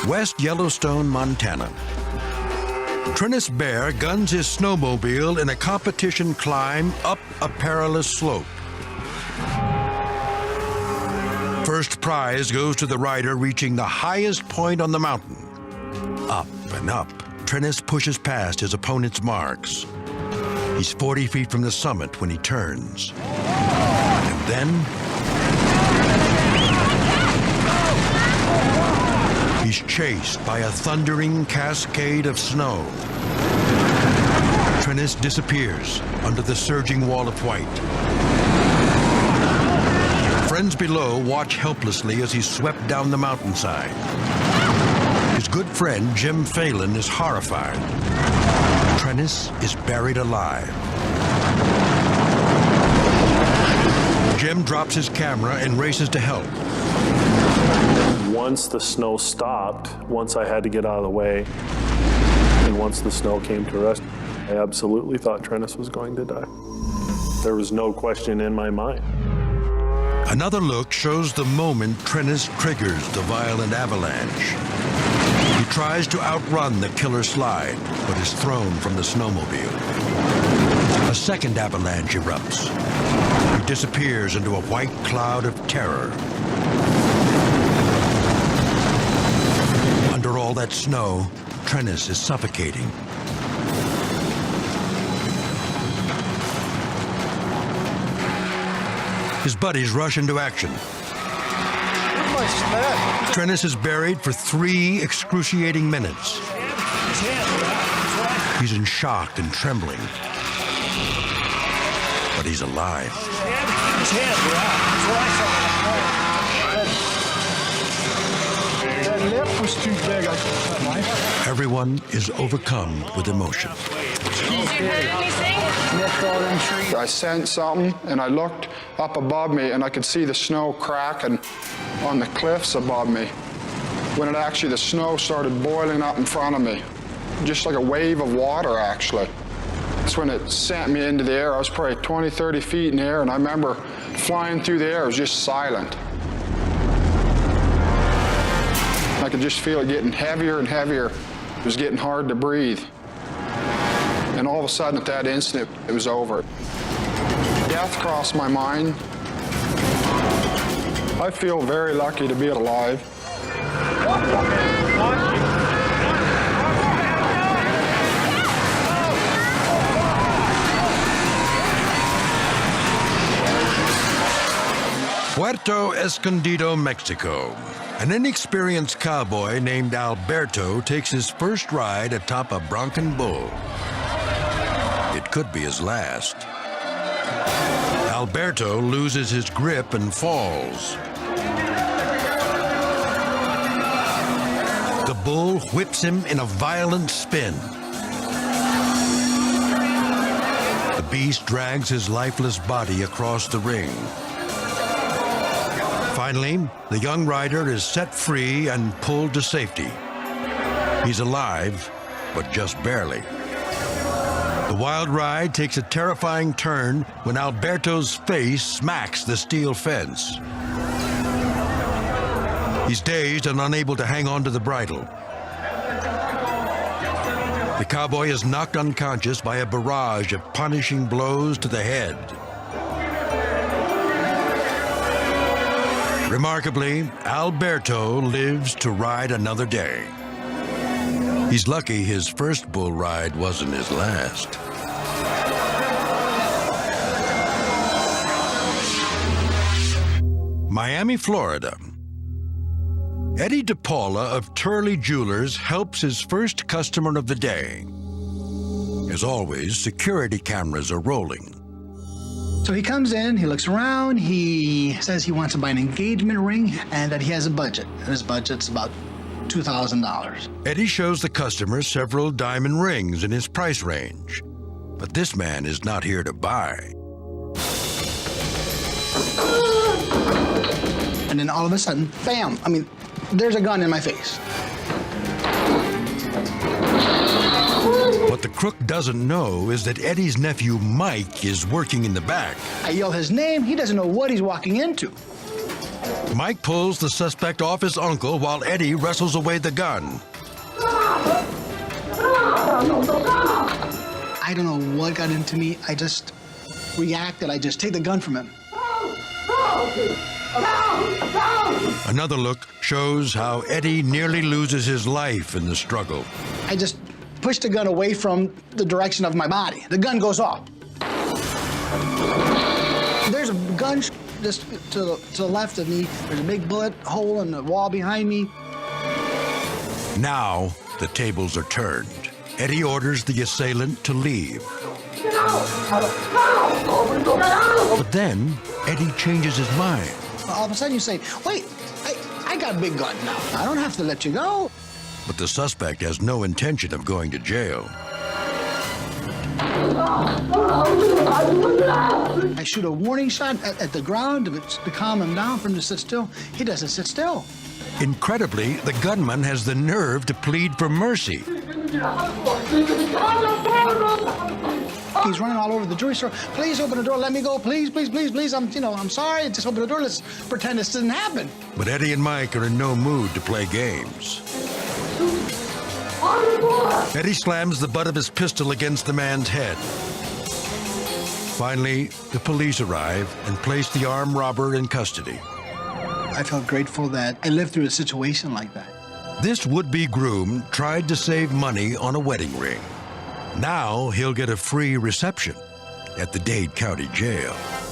West Yellowstone, Montana. Trennis Bear guns his snowmobile in a competition climb up a perilous slope. First prize goes to the rider reaching the highest point on the mountain. Up and up, Trennis pushes past his opponent's marks. He's 40 feet from the summit when he turns. And then he's chased by a thundering cascade of snow. Trennis disappears under the surging wall of white. Friends below watch helplessly as he's swept down the mountainside. His good friend, Jim Phelan, is horrified. Trennis is buried alive. Jim drops his camera and races to help. Once the snow stopped, once I had to get out of the way, and once the snow came to rest, I absolutely thought Trennis was going to die. There was no question in my mind. Another look shows the moment Trennis triggers the violent avalanche. He tries to outrun the killer slide, but is thrown from the snowmobile. A second avalanche erupts. He disappears into a white cloud of terror. Under all that snow, Trennis is suffocating. His buddies rush into action. Trennis is buried for 3 excruciating minutes. He's in shock and trembling. But he's alive. That lip was too big. Everyone is overcome with emotion. Did you hear anything? I sensed something, and I looked up above me, and I could see the snow cracking on the cliffs above me. When it actually, the snow started boiling up in front of me, just like a wave of water, actually. That's when it sent me into the air. I was probably 20, 30 feet in the air, and I remember flying through the air. It was just silent. I could just feel it getting heavier and heavier. It was getting hard to breathe. And all of a sudden, at that instant, it was over. Death crossed my mind. I feel very lucky to be alive. Puerto Escondido, Mexico. An inexperienced cowboy named Alberto takes his first ride atop a bronco bull. It could be his last. Alberto loses his grip and falls. The bull whips him in a violent spin. The beast drags his lifeless body across the ring. Finally, the young rider is set free and pulled to safety. He's alive, but just barely. The wild ride takes a terrifying turn when Alberto's face smacks the steel fence. He's dazed and unable to hang on to the bridle. The cowboy is knocked unconscious by a barrage of punishing blows to the head. Remarkably, Alberto lives to ride another day. He's lucky his first bull ride wasn't his last. Miami, Florida. Eddie DePaula of Turley Jewelers helps his first customer of the day. As always, security cameras are rolling. So he comes in, he looks around, he says he wants to buy an engagement ring and that he has a budget. And his budget's about $2,000. Eddie shows the customer several diamond rings in his price range. But this man is not here to buy. And then all of a sudden, bam! I mean, there's a gun in my face. What the crook doesn't know is that Eddie's nephew Mike is working in the back. I yell his name, he doesn't know what he's walking into. Mike pulls the suspect off his uncle while Eddie wrestles away the gun. I don't know what got into me. I just reacted. I just take the gun from him. Another look shows how Eddie nearly loses his life in the struggle. I just push the gun away from the direction of my body. The gun goes off. There's a gun just to the left of me. There's a big bullet hole in the wall behind me. Now the tables are turned. Eddie orders the assailant to leave. But then Eddie changes his mind. All of a sudden you say, wait, I got a big gun now. I don't have to let you go. But the suspect has no intention of going to jail. I shoot a warning shot at the ground to calm him down for him to sit still. He doesn't sit still. Incredibly, the gunman has the nerve to plead for mercy. He's running all over the jewelry store. Please open the door. Let me go. Please, please, please, please. I'm sorry. Just open the door. Let's pretend this didn't happen. But Eddie and Mike are in no mood to play games. Eddie slams the butt of his pistol against the man's head. Finally, the police arrive and place the armed robber in custody. I felt grateful that I lived through a situation like that. This would-be groom tried to save money on a wedding ring. Now he'll get a free reception at the Dade County Jail.